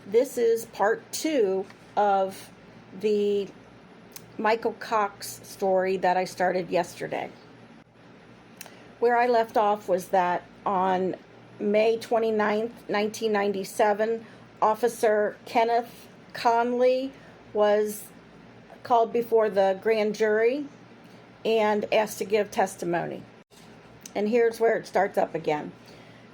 This is part 2 of the Michael Cox story that I started yesterday. Where I left off was that on May 29th, 1997, Officer Kenneth Conley was called before the grand jury and asked to give testimony. And here's where it starts up again.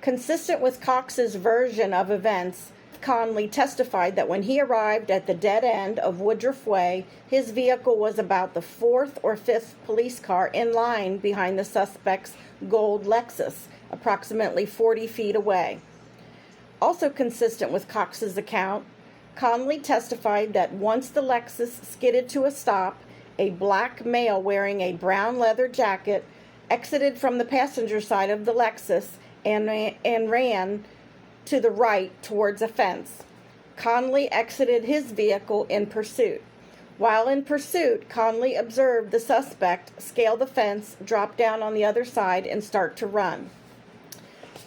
Consistent with Cox's version of events, Conley testified that when he arrived at the dead end of Woodruff Way, his vehicle was about the fourth or fifth police car in line behind the suspect's gold Lexus, approximately 40 feet away. Also consistent with Cox's account, Conley testified that once the Lexus skidded to a stop, a black male wearing a brown leather jacket exited from the passenger side of the Lexus and ran to the right towards a fence. Conley exited his vehicle in pursuit. While in pursuit, Conley observed the suspect scale the fence, drop down on the other side, and start to run.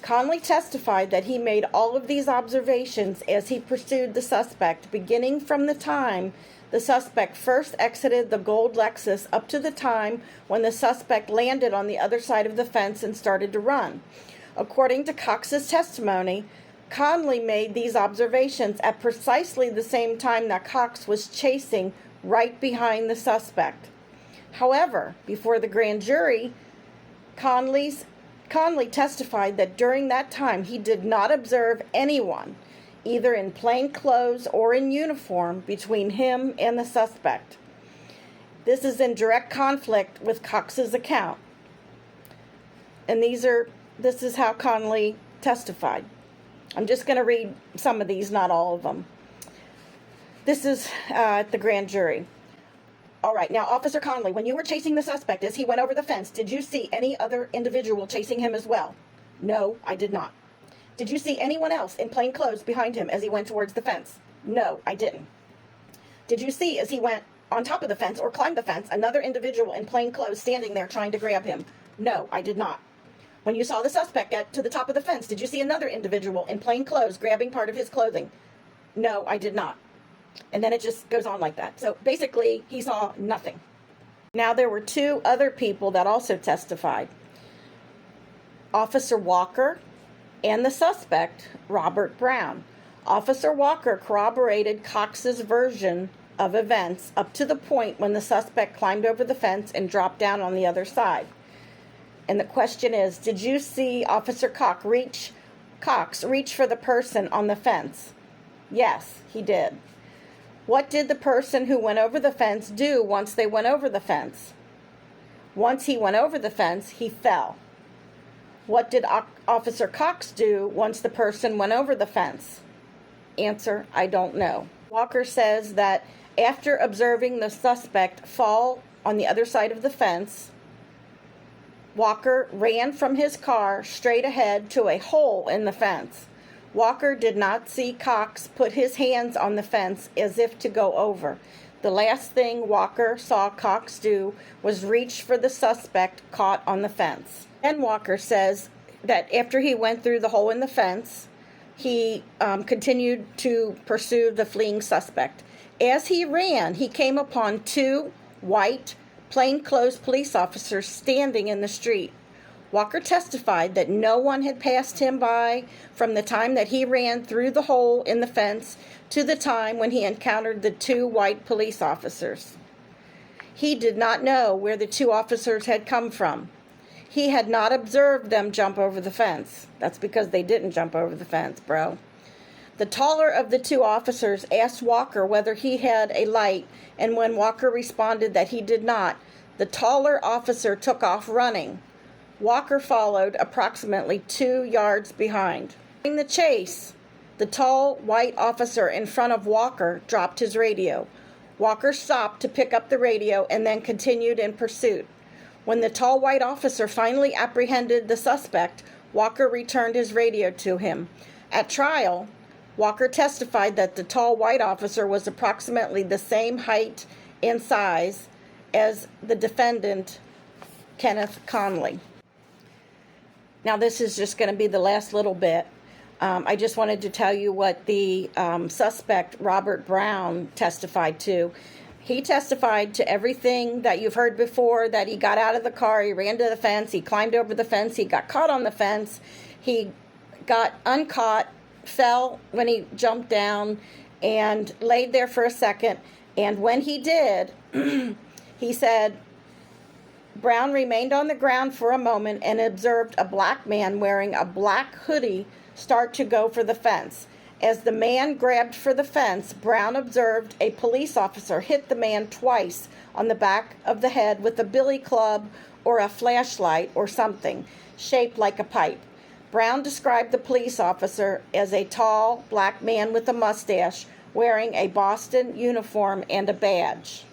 Conley testified that he made all of these observations as he pursued the suspect, beginning from the time the suspect first exited the gold Lexus up to the time when the suspect landed on the other side of the fence and started to run. According to Cox's testimony, Conley made these observations at precisely the same time that Cox was chasing right behind the suspect. However, before the grand jury, Conley testified that during that time he did not observe anyone, either in plain clothes or in uniform, between him and the suspect. This is in direct conflict with Cox's account. And this is how Conley testified. I'm just going to read some of these, not all of them. This is at the grand jury. All right, now, Officer Conley, when you were chasing the suspect as he went over the fence, did you see any other individual chasing him as well? No, I did not. Did you see anyone else in plain clothes behind him as he went towards the fence? No, I didn't. Did you see, as he went on top of the fence or climbed the fence, another individual in plain clothes standing there trying to grab him? No, I did not. When you saw the suspect get to the top of the fence, did you see another individual in plain clothes grabbing part of his clothing? No, I did not. And then it just goes on like that. So basically, he saw nothing. Now, there were two other people that also testified. Officer Walker and the suspect, Robert Brown. Officer Walker corroborated Cox's version of events up to the point when the suspect climbed over the fence and dropped down on the other side. And the question is, did you see Officer Cox reach for the person on the fence? Yes, he did. What did the person who went over the fence do once they went over the fence? Once he went over the fence, he fell. What did Officer Cox do once the person went over the fence? Answer, I don't know. Walker says that after observing the suspect fall on the other side of the fence, Walker ran from his car straight ahead to a hole in the fence. Walker did not see Cox put his hands on the fence as if to go over. The last thing Walker saw Cox do was reach for the suspect caught on the fence. And Walker says that after he went through the hole in the fence, he continued to pursue the fleeing suspect. As he ran, he came upon two white, plainclothes police officers standing in the street. Walker testified that no one had passed him by from the time that he ran through the hole in the fence to the time when he encountered the two white police officers. He did not know where the two officers had come from. He had not observed them jump over the fence. That's because they didn't jump over the fence, bro. The taller of the two officers asked Walker whether he had a light, and when Walker responded that he did not, the taller officer took off running. Walker followed approximately 2 yards behind. During the chase, the tall white officer in front of Walker dropped his radio. Walker stopped to pick up the radio and then continued in pursuit. When the tall white officer finally apprehended the suspect, Walker returned his radio to him. At trial, Walker testified that the tall white officer was approximately the same height and size as the defendant, Kenneth Conley. Now, this is just going to be the last little bit. I just wanted to tell you what the suspect, Robert Brown, testified to. He testified to everything that you've heard before, that he got out of the car, he ran to the fence, he climbed over the fence, he got caught on the fence, he got uncaught, fell when he jumped down, and laid there for a second. And when he did, he said, Brown remained on the ground for a moment and observed a black man wearing a black hoodie start to go for the fence. As the man grabbed for the fence, Brown observed a police officer hit the man twice on the back of the head with a billy club or a flashlight or something shaped like a pipe. Brown described the police officer as a tall black man with a mustache wearing a Boston uniform and a badge.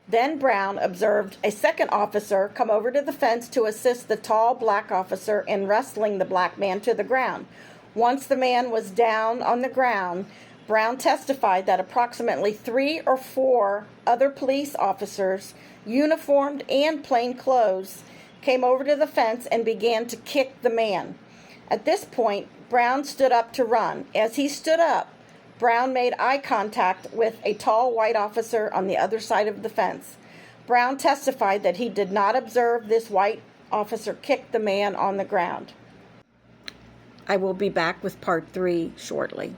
Then Brown observed a second officer come over to the fence to assist the tall black officer in wrestling the black man to the ground. Once the man was down on the ground, Brown testified that approximately 3 or 4 other police officers, uniformed and plain clothes, came over to the fence and began to kick the man. At this point, Brown stood up to run. As he stood up, Brown made eye contact with a tall white officer on the other side of the fence. Brown testified that he did not observe this white officer kick the man on the ground. I will be back with part 3 shortly.